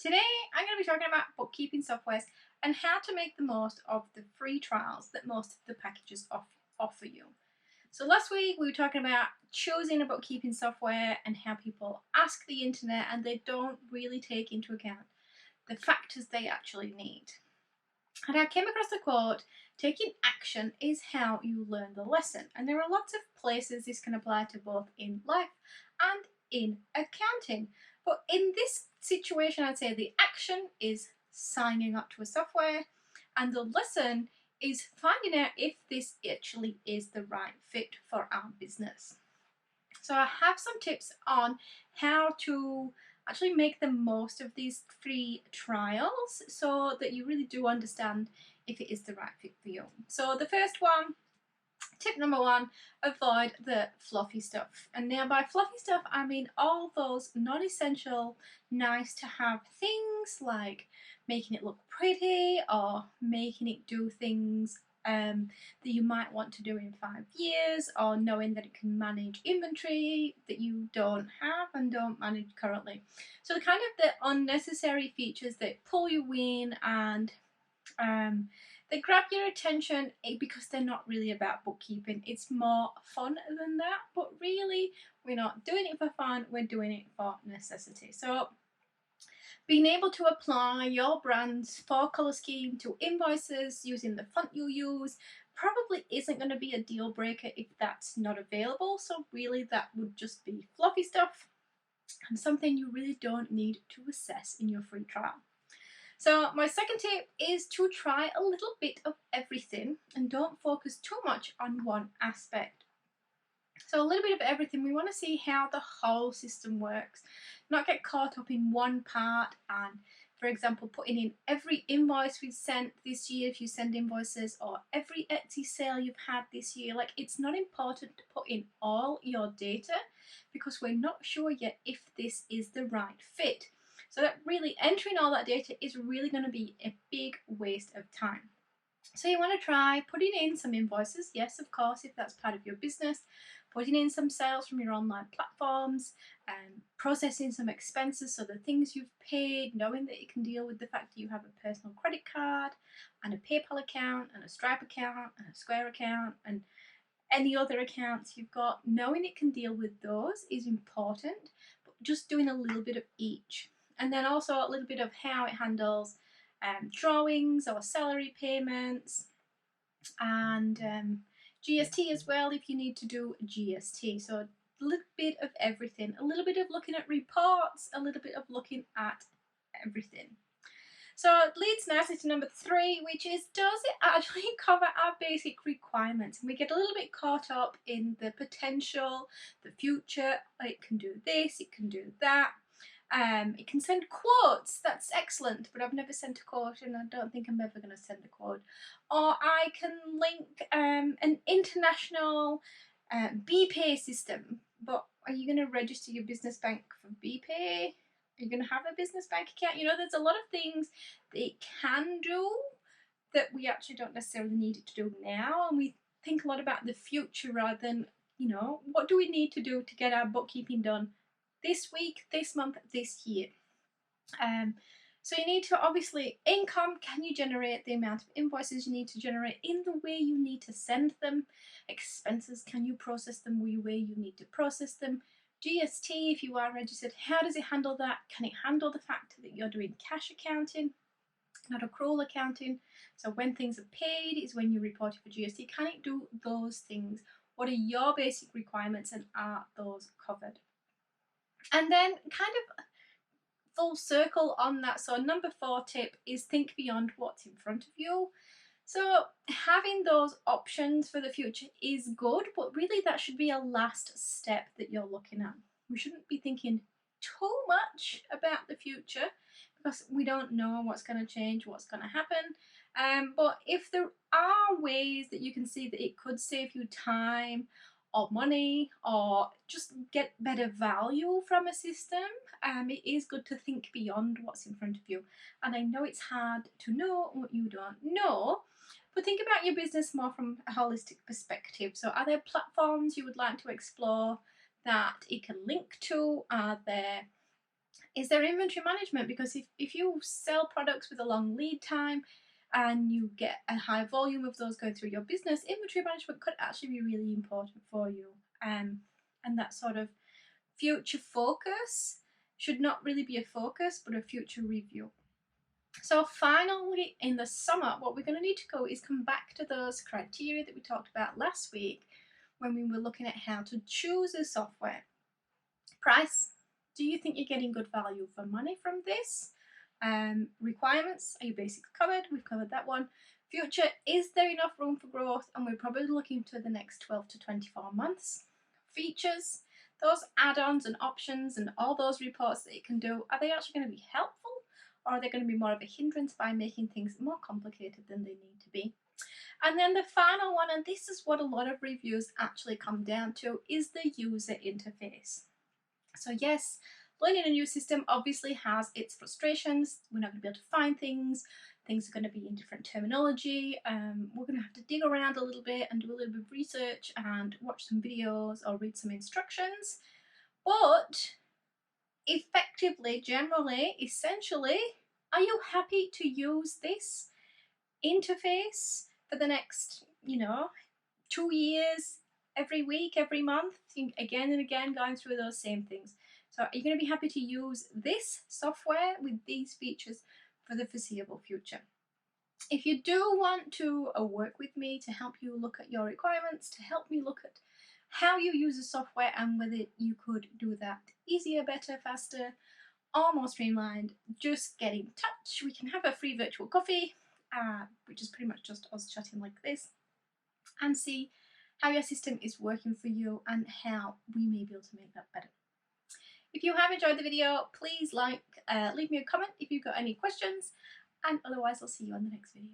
Today I'm going to be talking about bookkeeping softwares and how to make the most of the free trials that most of the packages offer you. So last week we were talking about choosing a bookkeeping software and how people ask the internet and they don't really take into account the factors they actually need. And I came across the quote, taking action is how you learn the lesson. And there are lots of places this can apply to both in life and in accounting. But in this situation, I'd say the action is signing up to a software and the lesson is finding out if this actually is the right fit for our business. So I have some tips on how to actually make the most of these free trials so that you really do understand if it is the right fit for you. So the first one, tip number one, avoid the fluffy stuff. And now by fluffy stuff, I mean all those non-essential, nice to have things like making it look pretty or making it do things that you might want to do in 5 years, or knowing that it can manage inventory that you don't have and don't manage currently. So the kind of the unnecessary features that pull you in and they grab your attention because they're not really about bookkeeping. It's more fun than that, but really we're not doing it for fun, we're doing it for necessity. So being able to apply your brand's 4-color scheme to invoices using the font you use probably isn't going to be a deal breaker if that's not available. So really that would just be fluffy stuff and something you really don't need to assess in your free trial. So my second tip is to try a little bit of everything and don't focus too much on one aspect. So a little bit of everything. We want to see how the whole system works, not get caught up in one part and, for example, putting in every invoice we've sent this year if you send invoices, or every Etsy sale you've had this year. Like, it's not important to put in all your data because we're not sure yet if this is the right fit. So that really entering all that data is really going to be a big waste of time. So you want to try putting in some invoices, yes, of course, if that's part of your business, putting in some sales from your online platforms, and processing some expenses, so the things you've paid, knowing that you can deal with the fact that you have a personal credit card and a PayPal account and a Stripe account and a Square account and any other accounts you've got, knowing it can deal with those is important, but just doing a little bit of each. And then also a little bit of how it handles drawings or salary payments and GST as well if you need to do GST. So a little bit of everything, a little bit of looking at reports, a little bit of looking at everything. So it leads nicely to number 3, which is, does it actually cover our basic requirements? And we get a little bit caught up in the potential, the future. It can do this, it can do that. It can send quotes, that's excellent, but I've never sent a quote and I don't think I'm ever going to send a quote. Or I can link an international BPay system, but are you going to register your business bank for BPay? Are you going to have a business bank account? You know, there's a lot of things that it can do that we actually don't necessarily need it to do now, and we think a lot about the future rather than, you know, what do we need to do to get our bookkeeping done this week, this month, this year. So you need to, obviously, income, can you generate the amount of invoices you need to generate in the way you need to send them? Expenses, can you process them the way you need to process them? GST, if you are registered, how does it handle that? Can it handle the fact that you're doing cash accounting, not accrual accounting? So when things are paid is when you report it for GST. Can it do those things? What are your basic requirements and are those covered? And then kind of full circle on that. So number 4 tip is think beyond what's in front of you. So having those options for the future is good, but really that should be a last step that you're looking at. We shouldn't be thinking too much about the future because we don't know what's going to change, what's going to happen. But if there are ways that you can see that it could save you time or money or just get better value from a system, it is good to think beyond what's in front of you. And I know it's hard to know what you don't know, but think about your business more from a holistic perspective. So are there platforms you would like to explore that it can link to? Are there Is there inventory management? Because if you sell products with a long lead time and you get a high volume of those going through your business, inventory management could actually be really important for you. And that sort of future focus should not really be a focus, but a future review. So finally, in the summer, what we're going to need to go is come back to those criteria that we talked about last week when we were looking at how to choose a software. Price. Do you think you're getting good value for money from this? Requirements. Are you basically covered? We've covered that one. Future. Is there enough room for growth? And we're probably looking to the next 12 to 24 months. Features. Those add-ons and options and all those reports that it can do, are they actually going to be helpful? Or are they going to be more of a hindrance by making things more complicated than they need to be? And then the final one, and this is what a lot of reviews actually come down to, is the user interface. So yes, learning a new system obviously has its frustrations. We're not going to be able to find things. Things are going to be in different terminology. We're going to have to dig around a little bit and do a little bit of research and watch some videos or read some instructions. But effectively, generally, essentially, are you happy to use this interface for the next, 2 years, every week, every month, again and again, going through those same things? So are you going to be happy to use this software with these features for the foreseeable future? If you do want to work with me to help you look at your requirements, to help me look at how you use the software and whether you could do that easier, better, faster, or more streamlined, just get in touch. We can have a free virtual coffee, which is pretty much just us chatting like this, and see how your system is working for you and how we may be able to make that better. If you have enjoyed the video, please leave me a comment if you've got any questions, and otherwise I'll see you on the next video.